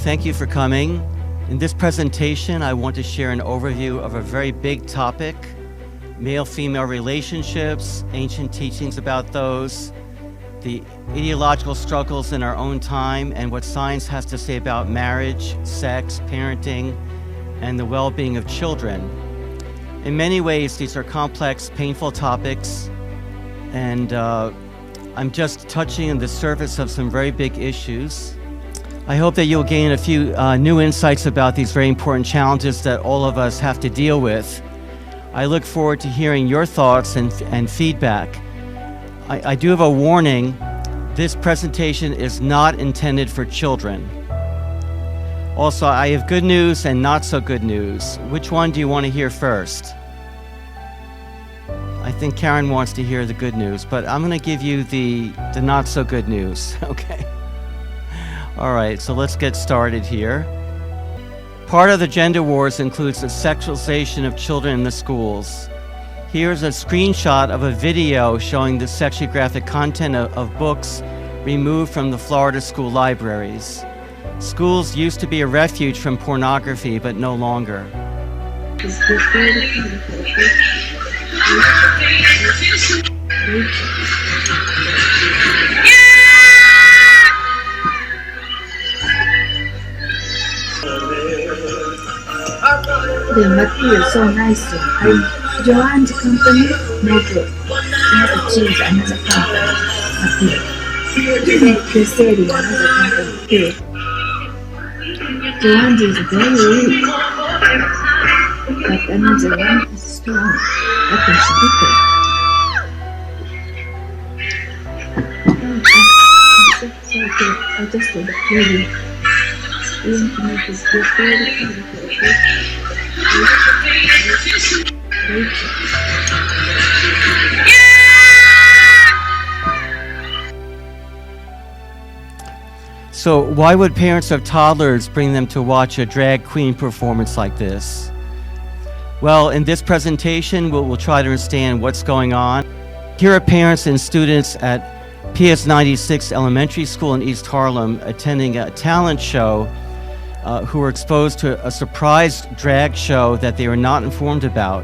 Thank you for coming. In this presentation, I want to share an overview of a very big topic, male-female relationships, ancient teachings about those, the ideological struggles in our own time, and what science has to say about marriage, sex, parenting, and the well-being of children. In many ways, these are complex, painful topics, and I'm just touching on the surface of some very big issues. I hope that you'll gain a few new insights about these very important challenges that all of us have to deal with. I look forward to hearing your thoughts and feedback. I do have a warning. This presentation is not intended for children. Also, I have good news and not so good news. Which one do you want to hear first? I think Karen wants to hear the good news, but I'm going to give you the not so good news, okay? All right, so let's get started here. Part of the gender wars includes the sexualization of children in the schools. Here's a screenshot of a video showing the sexually graphic content of books removed from the Florida school libraries. Schools used to be a refuge from pornography, but no longer. The material so nice. Joanne's company network has achieved another company material. Kinseyan another company too. Joanne is very weak, but another one is strong. That is different. I just did it really. We want to make this very So why would parents of toddlers bring them to watch a drag queen performance like this? Well, in this presentation, we'll try to understand what's going on. Here are parents and students at PS96 Elementary School in East Harlem attending a talent show who were exposed to a surprise drag show that they were not informed about.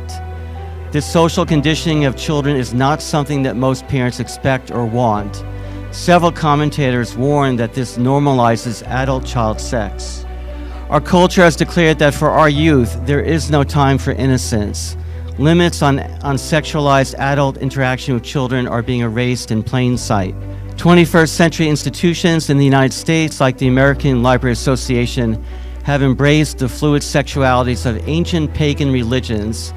This social conditioning of children is not something that most parents expect or want. Several commentators warn that this normalizes adult-child sex. Our culture has declared that for our youth, there is no time for innocence. Limits on sexualized adult interaction with children are being erased in plain sight. 21st century institutions in the United States, like the American Library Association, have embraced the fluid sexualities of ancient pagan religions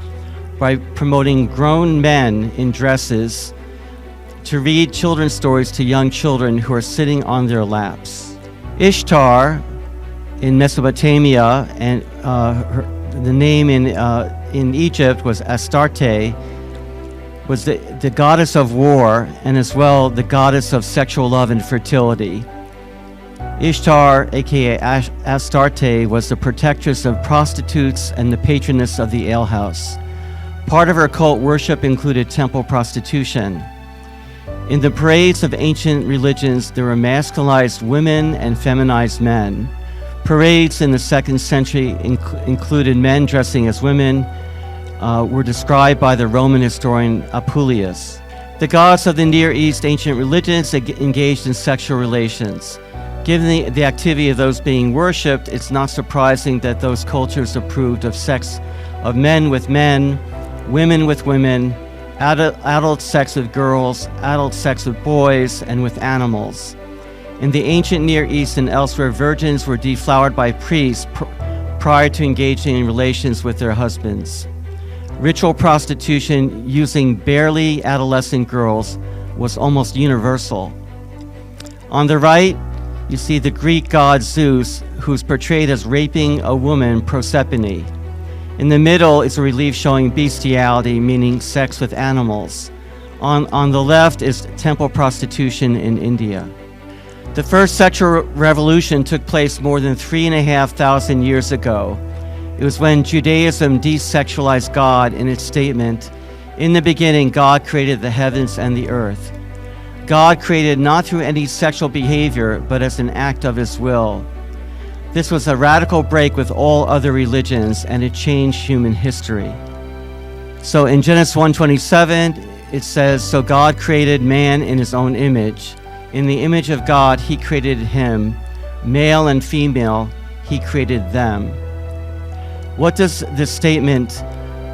by promoting grown men in dresses to read children's stories to young children who are sitting on their laps. Ishtar in Mesopotamia, and the name in Egypt was Astarte, was the goddess of war and as well the goddess of sexual love and fertility. Ishtar, aka Astarte, was the protectress of prostitutes and the patroness of the alehouse. Part of her cult worship included temple prostitution. In the parades of ancient religions, there were masculinized women and feminized men. Parades in the 2nd century included men dressing as women, were described by the Roman historian Apuleius. The gods of the Near East ancient religions engaged in sexual relations. Given the activity of those being worshipped, it's not surprising that those cultures approved of sex of men with men, women with women, adult sex with girls, adult sex with boys, and with animals. In the ancient Near East and elsewhere, virgins were deflowered by priests prior to engaging in relations with their husbands. Ritual prostitution using barely adolescent girls was almost universal. On the right, you see the Greek god Zeus, who's portrayed as raping a woman, Proserpine. In the middle is a relief showing bestiality, meaning sex with animals. On the left is temple prostitution in India. The first sexual revolution took place more than 3,500 years ago. It was when Judaism de-sexualized God in its statement, "In the beginning, God created the heavens and the earth." God created not through any sexual behavior, but as an act of his will. This was a radical break with all other religions, and it changed human history. So in Genesis 1:27, it says, "So God created man in his own image. In the image of God, he created him. Male and female, he created them." What does this statement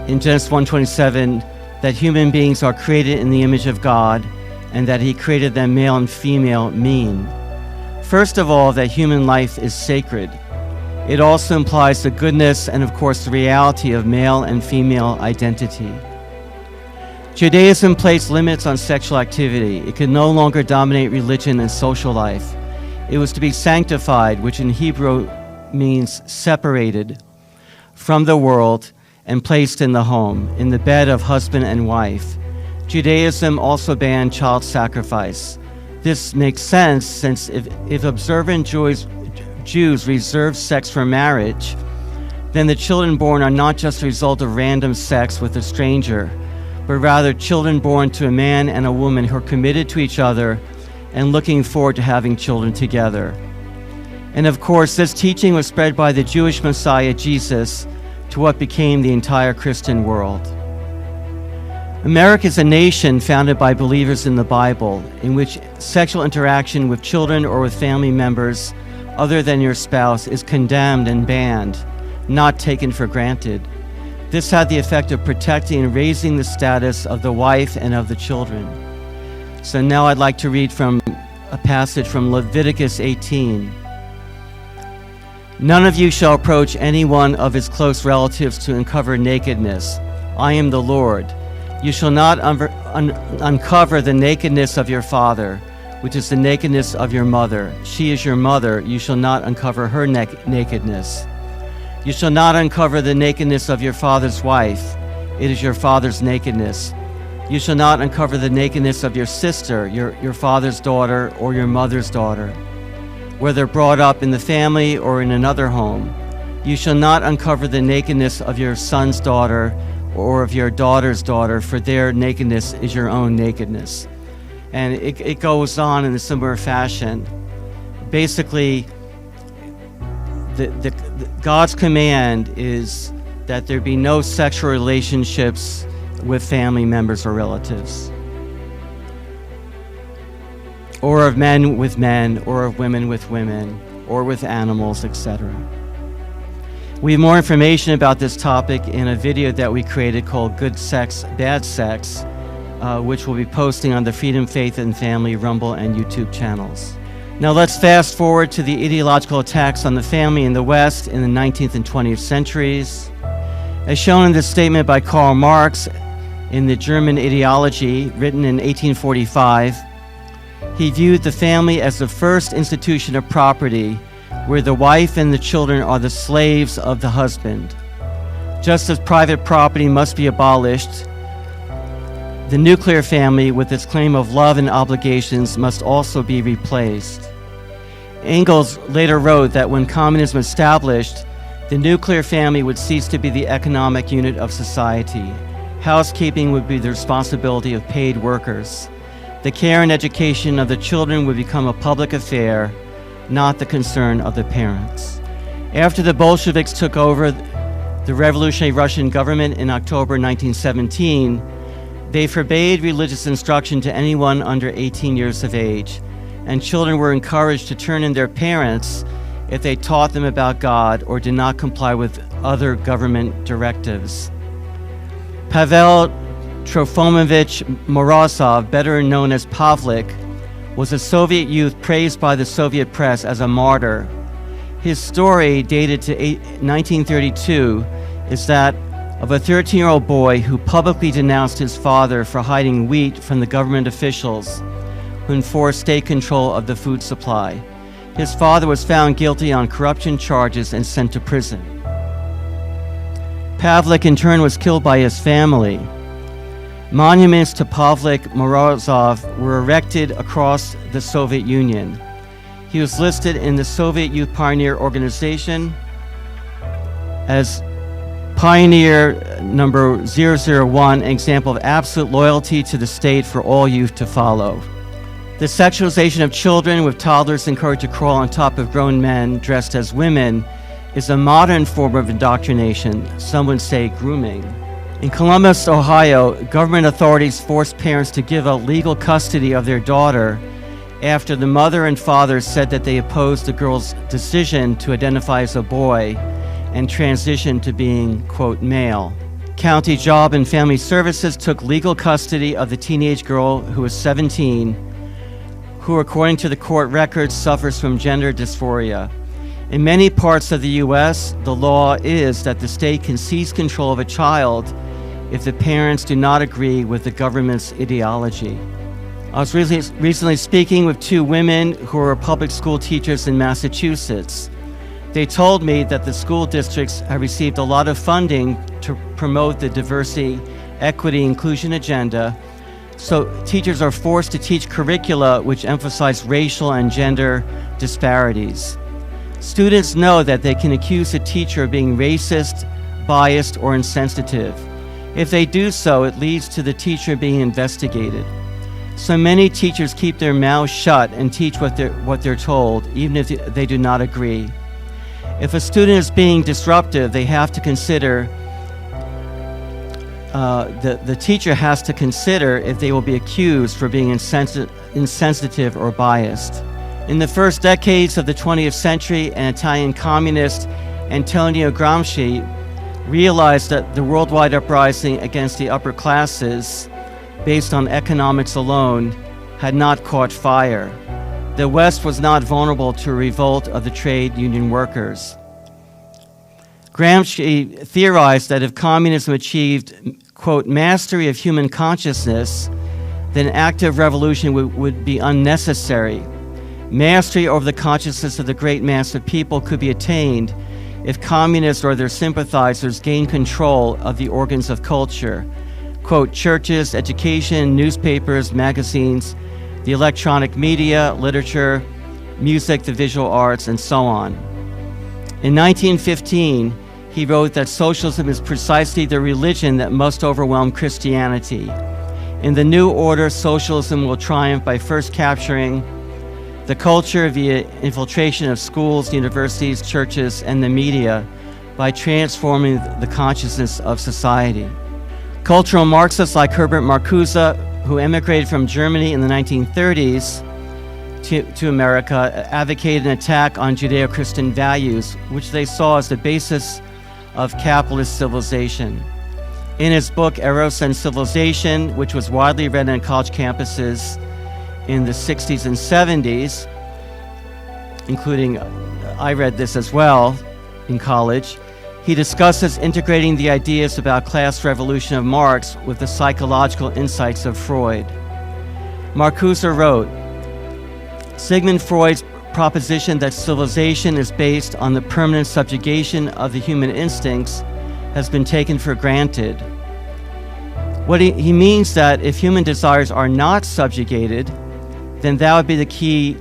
in Genesis 1:27, that human beings are created in the image of God and that he created them male and female, mean? First of all, that human life is sacred. It also implies the goodness and, of course, the reality of male and female identity. Judaism placed limits on sexual activity. It could no longer dominate religion and social life. It was to be sanctified, which in Hebrew means separated from the world and placed in the home, in the bed of husband and wife. Judaism also banned child sacrifice. This makes sense, since if observant Jews reserve sex for marriage, then the children born are not just a result of random sex with a stranger, but rather children born to a man and a woman who are committed to each other and looking forward to having children together. And of course, this teaching was spread by the Jewish Messiah, Jesus, to what became the entire Christian world. America is a nation founded by believers in the Bible, in which sexual interaction with children or with family members other than your spouse is condemned and banned, not taken for granted. This had the effect of protecting and raising the status of the wife and of the children. So now I'd like to read from a passage from Leviticus 18. "None of you shall approach any one of his close relatives to uncover nakedness. I am the Lord. You shall not uncover the nakedness of your father, which is the nakedness of your mother. She is your mother. You shall not uncover her nakedness. You shall not uncover the nakedness of your father's wife. It is your father's nakedness. You shall not uncover the nakedness of your sister, your father's daughter, or your mother's daughter, whether brought up in the family or in another home. You shall not uncover the nakedness of your son's daughter or of your daughter's daughter, for their nakedness is your own nakedness." And it goes on in a similar fashion. Basically, God's command is that there be no sexual relationships with family members or relatives, or of men with men, or of women with women, or with animals, etc. We have more information about this topic in a video that we created called Good Sex, Bad Sex, which we'll be posting on the Freedom, Faith, and Family Rumble and YouTube channels. Now let's fast forward to the ideological attacks on the family in the West in the 19th and 20th centuries. As shown in this statement by Karl Marx in the German Ideology, written in 1845, he viewed the family as the first institution of property, where the wife and the children are the slaves of the husband. Just as private property must be abolished, the nuclear family, with its claim of love and obligations, must also be replaced. Engels later wrote that when communism established, the nuclear family would cease to be the economic unit of society. Housekeeping would be the responsibility of paid workers. The care and education of the children would become a public affair, not the concern of the parents. After the Bolsheviks took over the revolutionary Russian government in October 1917, they forbade religious instruction to anyone under 18 years of age, and children were encouraged to turn in their parents if they taught them about God or did not comply with other government directives. Pavel Trofimovich Morozov, better known as Pavlik, was a Soviet youth praised by the Soviet press as a martyr. His story, dated to 1932, is that of a 13-year-old boy who publicly denounced his father for hiding wheat from the government officials who enforced state control of the food supply. His father was found guilty on corruption charges and sent to prison. Pavlik, in turn, was killed by his family. Monuments to Pavlik Morozov were erected across the Soviet Union. He was listed in the Soviet Youth Pioneer Organization as Pioneer number 001, an example of absolute loyalty to the state for all youth to follow. The sexualization of children, with toddlers encouraged to crawl on top of grown men dressed as women, is a modern form of indoctrination, some would say grooming. In Columbus, Ohio, government authorities forced parents to give up legal custody of their daughter after the mother and father said that they opposed the girl's decision to identify as a boy and transition to being, quote, male. County Job and Family Services took legal custody of the teenage girl who was 17, who, according to the court records, suffers from gender dysphoria. In many parts of the U.S., the law is that the state can seize control of a child if the parents do not agree with the government's ideology. I was recently speaking with two women who are public school teachers in Massachusetts. They told me that the school districts have received a lot of funding to promote the diversity, equity, inclusion agenda, so teachers are forced to teach curricula which emphasize racial and gender disparities. Students know that they can accuse a teacher of being racist, biased, or insensitive. If they do so, it leads to the teacher being investigated. So many teachers keep their mouths shut and teach what they're told, even if they do not agree. If a student is being disruptive, they have to consider, the teacher has to consider if they will be accused for being insensitive or biased. In the first decades of the 20th century, an Italian communist, Antonio Gramsci, realized that the worldwide uprising against the upper classes, based on economics alone, had not caught fire. The West was not vulnerable to a revolt of the trade union workers. Gramsci theorized that if communism achieved, quote, mastery of human consciousness, then active revolution would be unnecessary. Mastery over the consciousness of the great mass of people could be attained if communists or their sympathizers gained control of the organs of culture, quote, churches, education, newspapers, magazines, the electronic media, literature, music, the visual arts, and so on. In 1915, he wrote that socialism is precisely the religion that must overwhelm Christianity. In the new order, socialism will triumph by first capturing the culture via infiltration of schools, universities, churches, and the media by transforming the consciousness of society. Cultural Marxists like Herbert Marcuse, who emigrated from Germany in the 1930s to America, advocated an attack on Judeo-Christian values, which they saw as the basis of capitalist civilization. In his book, Eros and Civilization, which was widely read on college campuses in the 60s and 70s, including, I read this as well in college, he discusses integrating the ideas about class revolution of Marx with the psychological insights of Freud. Marcuse wrote, Sigmund Freud's proposition that civilization is based on the permanent subjugation of the human instincts has been taken for granted. What he means that if human desires are not subjugated, then that would be the key,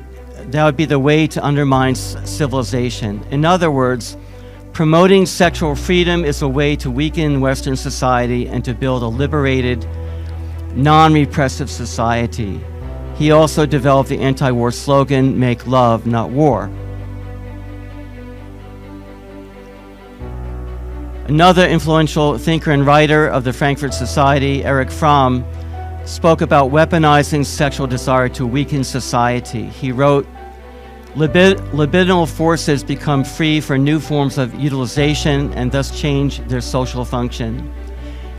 that would be the way to undermine civilization. In other words, promoting sexual freedom is a way to weaken Western society and to build a liberated, non-repressive society. He also developed the anti-war slogan, "Make love, not war." Another influential thinker and writer of the Frankfurt Society, Erich Fromm, spoke about weaponizing sexual desire to weaken society. He wrote, libidinal forces become free for new forms of utilization and thus change their social function.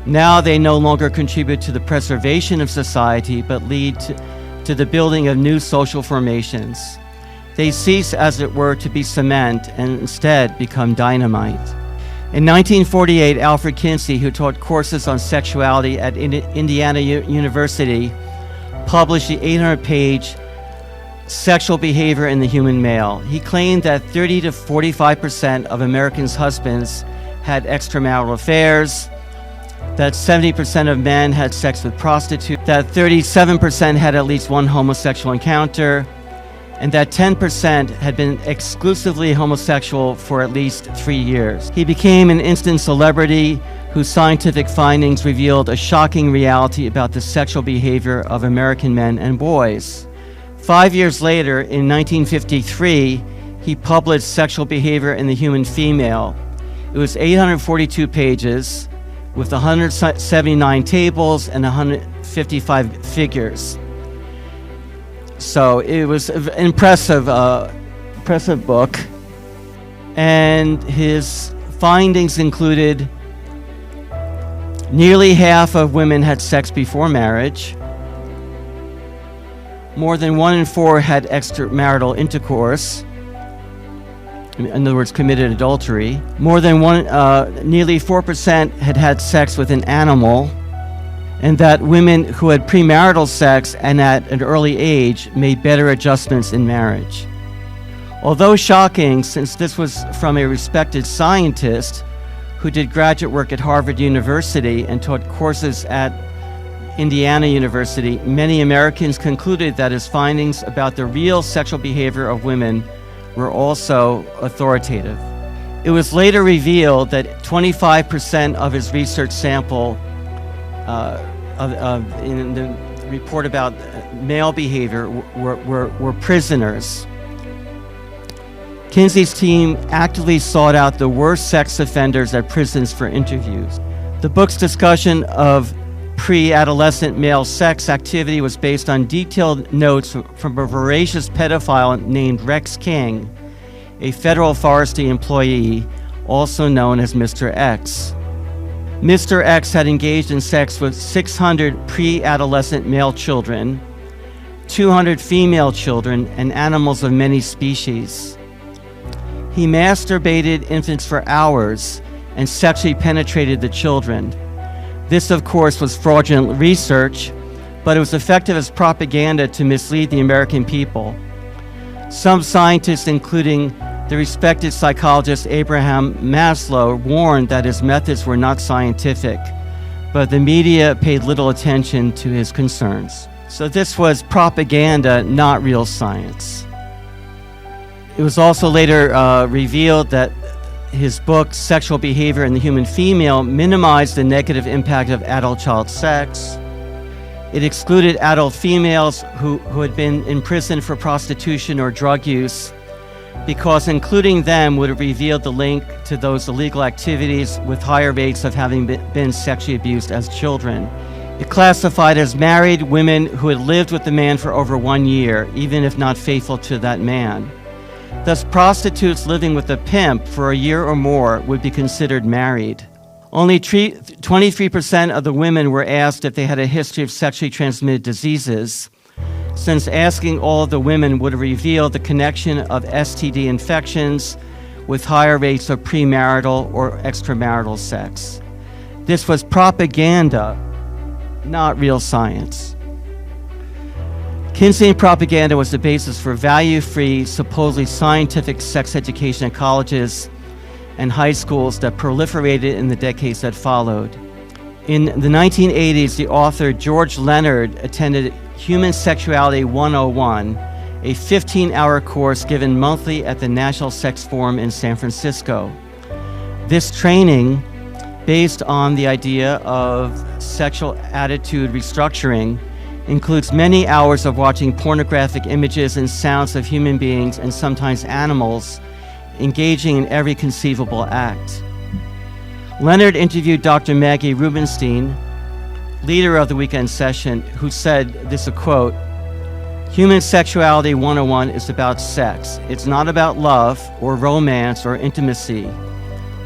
Now they no longer contribute to the preservation of society, but lead to the building of new social formations. They cease, as it were, to be cement and instead become dynamite. In 1948, Alfred Kinsey, who taught courses on sexuality at Indiana University, published the 800-page Sexual Behavior in the Human Male. He claimed that 30 to 45% of Americans' husbands had extramarital affairs, that 70% of men had sex with prostitutes, that 37% had at least one homosexual encounter, and that 10% had been exclusively homosexual for at least 3 years. He became an instant celebrity whose scientific findings revealed a shocking reality about the sexual behavior of American men and boys. 5 years later, in 1953, he published Sexual Behavior in the Human Female. It was 842 pages with 179 tables and 155 figures. So it was an impressive book. And his findings included nearly half of women had sex before marriage. More than 1 in 4 had extramarital intercourse. In other words, committed adultery. Nearly 4% had had sex with an animal, and that women who had premarital sex and at an early age made better adjustments in marriage. Although shocking, since this was from a respected scientist who did graduate work at Harvard University and taught courses at Indiana University, many Americans concluded that his findings about the real sexual behavior of women were also authoritative. It was later revealed that 25% of his research sample in the report about male behavior were prisoners. Kinsey's team actively sought out the worst sex offenders at prisons for interviews. The book's discussion of pre-adolescent male sex activity was based on detailed notes from a voracious pedophile named Rex King, a federal forestry employee, also known as Mr. X. Mr. X had engaged in sex with 600 pre-adolescent male children, 200 female children, and animals of many species. He masturbated infants for hours and sexually penetrated the children. This, of course, was fraudulent research, but it was effective as propaganda to mislead the American people. Some scientists, including the respected psychologist Abraham Maslow, warned that his methods were not scientific, but the media paid little attention to his concerns. So this was propaganda, not real science. It was also later revealed that his book, Sexual Behavior in the Human Female, minimized the negative impact of adult-child sex. It excluded adult females who had been in prison for prostitution or drug use, because including them would have revealed the link to those illegal activities with higher rates of having been sexually abused as children. It classified as married women who had lived with the man for over 1 year, even if not faithful to that man. Thus, prostitutes living with a pimp for a year or more would be considered married. Only 23% of the women were asked if they had a history of sexually transmitted diseases, since asking all of the women would have revealed the connection of STD infections with higher rates of premarital or extramarital sex. This was propaganda, not real science. Kinseyan propaganda was the basis for value-free, supposedly scientific sex education at colleges and high schools that proliferated in the decades that followed. In the 1980s, the author George Leonard attended Human Sexuality 101, a 15-hour course given monthly at the National Sex Forum in San Francisco. This training, based on the idea of sexual attitude restructuring, includes many hours of watching pornographic images and sounds of human beings and sometimes animals engaging in every conceivable act. Leonard interviewed Dr. Maggie Rubenstein, leader of the weekend session, who said, this is a quote, "Human Sexuality 101 is about sex. It's not about love or romance or intimacy.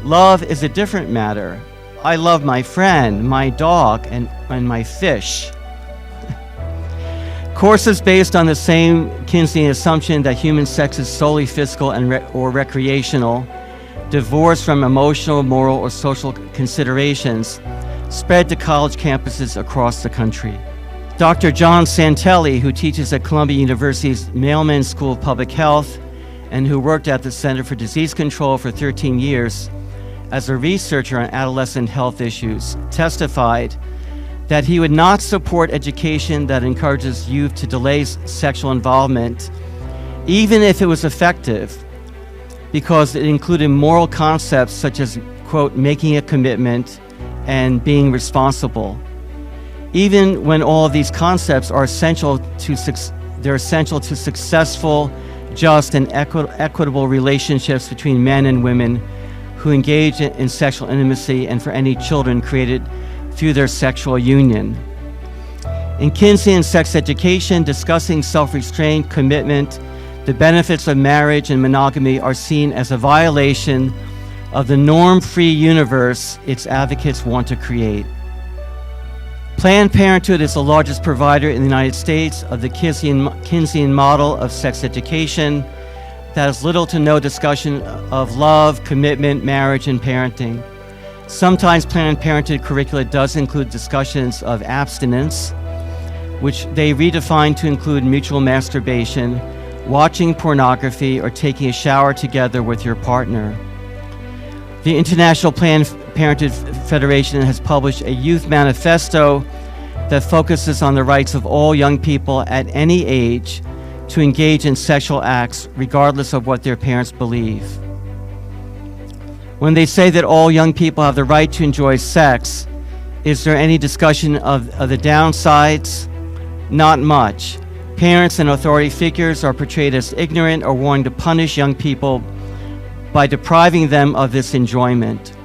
Love is a different matter. I love my friend, my dog, and my fish." Courses based on the same Kinseyan assumption that human sex is solely physical and or recreational, divorced from emotional, moral, or social considerations, spread to college campuses across the country. Dr. John Santelli, who teaches at Columbia University's Mailman School of Public Health and who worked at the Center for Disease Control for 13 years as a researcher on adolescent health issues, testified that he would not support education that encourages youth to delay sexual involvement, even if it was effective, because it included moral concepts such as, quote, making a commitment and being responsible. Even when all of these concepts are essential to They're essential to successful, just, and equitable relationships between men and women who engage in sexual intimacy, and for any children created through their sexual union. In Kinseyan sex education, discussing self-restraint, commitment, the benefits of marriage and monogamy are seen as a violation of the norm-free universe its advocates want to create. Planned Parenthood is the largest provider in the United States of the Kinseyan model of sex education that has little to no discussion of love, commitment, marriage, and parenting. Sometimes Planned Parenthood curricula does include discussions of abstinence, which they redefine to include mutual masturbation, watching pornography, or taking a shower together with your partner. The International Planned Parenthood Federation has published a youth manifesto that focuses on the rights of all young people at any age to engage in sexual acts regardless of what their parents believe. When they say that all young people have the right to enjoy sex, is there any discussion of the downsides? Not much. Parents and authority figures are portrayed as ignorant or wanting to punish young people by depriving them of this enjoyment.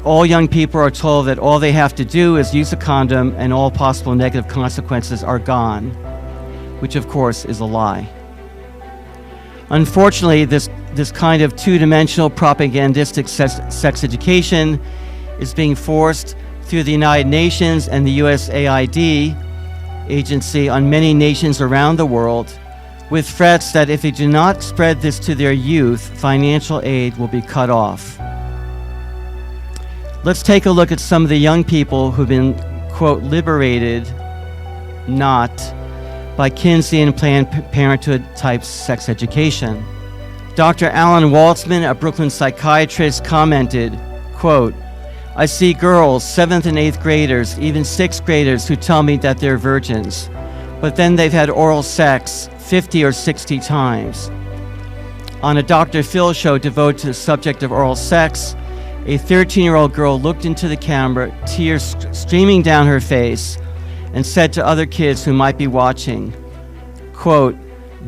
All young people are told that all they have to do is use a condom and all possible negative consequences are gone, which of course is a lie. Unfortunately, this kind of two-dimensional propagandistic sex education is being forced through the United Nations and the USAID agency on many nations around the world, with threats that if they do not spread this to their youth, financial aid will be cut off. Let's take a look at some of the young people who've been, quote, liberated, not, by Kinseyan Planned Parenthood type sex education. Dr. Alan Waltzman, a Brooklyn psychiatrist, commented, quote, I see girls, 7th and 8th graders, even 6th graders who tell me that they're virgins, but then they've had oral sex 50 or 60 times. On a Dr. Phil show devoted to the subject of oral sex, a 13-year-old girl looked into the camera, tears streaming down her face, and said to other kids who might be watching, quote,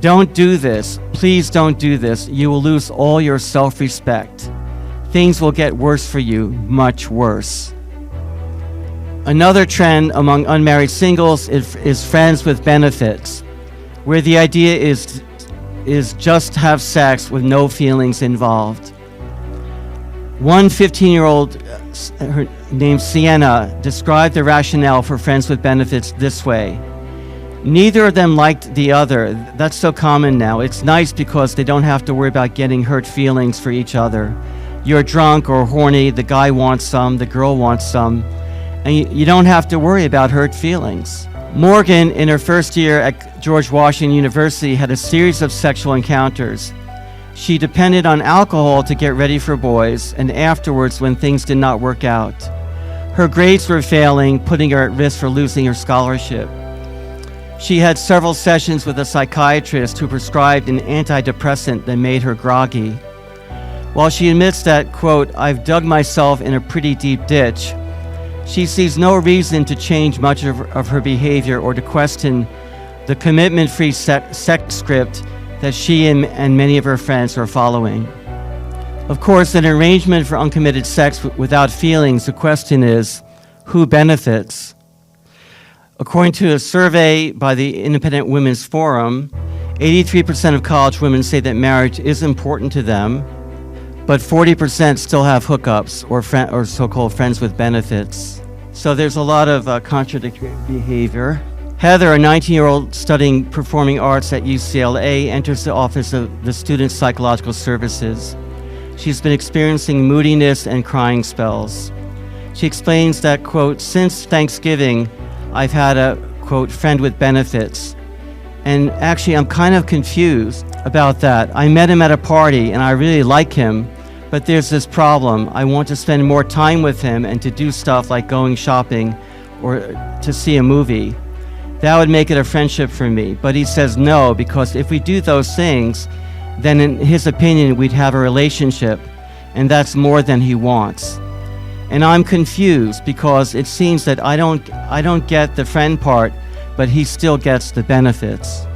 don't do this, please don't do this, you will lose all your self-respect. Things will get worse for you, much worse. Another trend among unmarried singles is friends with benefits, where the idea is just have sex with no feelings involved. One 15-year-old named Sienna described the rationale for friends with benefits this way. Neither of them liked the other. That's so common now. It's nice because they don't have to worry about getting hurt feelings for each other. You're drunk or horny, the guy wants some, the girl wants some, and you don't have to worry about hurt feelings. Morgan, in her first year at George Washington University, had a series of sexual encounters. She depended on alcohol to get ready for boys, and afterwards when things did not work out. Her grades were failing, putting her at risk for losing her scholarship. She had several sessions with a psychiatrist who prescribed an antidepressant that made her groggy. While she admits that, quote, I've dug myself in a pretty deep ditch, she sees no reason to change much of her behavior or to question the commitment-free sex script that she and many of her friends are following. Of course, in an arrangement for uncommitted sex without feelings, the question is, who benefits? According to a survey by the Independent Women's Forum, 83% of college women say that marriage is important to them, but 40% still have hookups or so-called friends with benefits. So there's a lot of contradictory behavior. Heather, a 19-year-old studying performing arts at UCLA, enters the Office of the Student Psychological Services. She's been experiencing moodiness and crying spells. She explains that, quote, since Thanksgiving, I've had a, quote, friend with benefits. And actually, I'm kind of confused about that. I met him at a party and I really like him, but there's this problem. I want to spend more time with him and to do stuff like going shopping or to see a movie. That would make it a friendship for me. But he says no, because if we do those things, then in his opinion, we'd have a relationship, and that's more than he wants. And I'm confused because it seems that I don't get the friend part, but he still gets the benefits.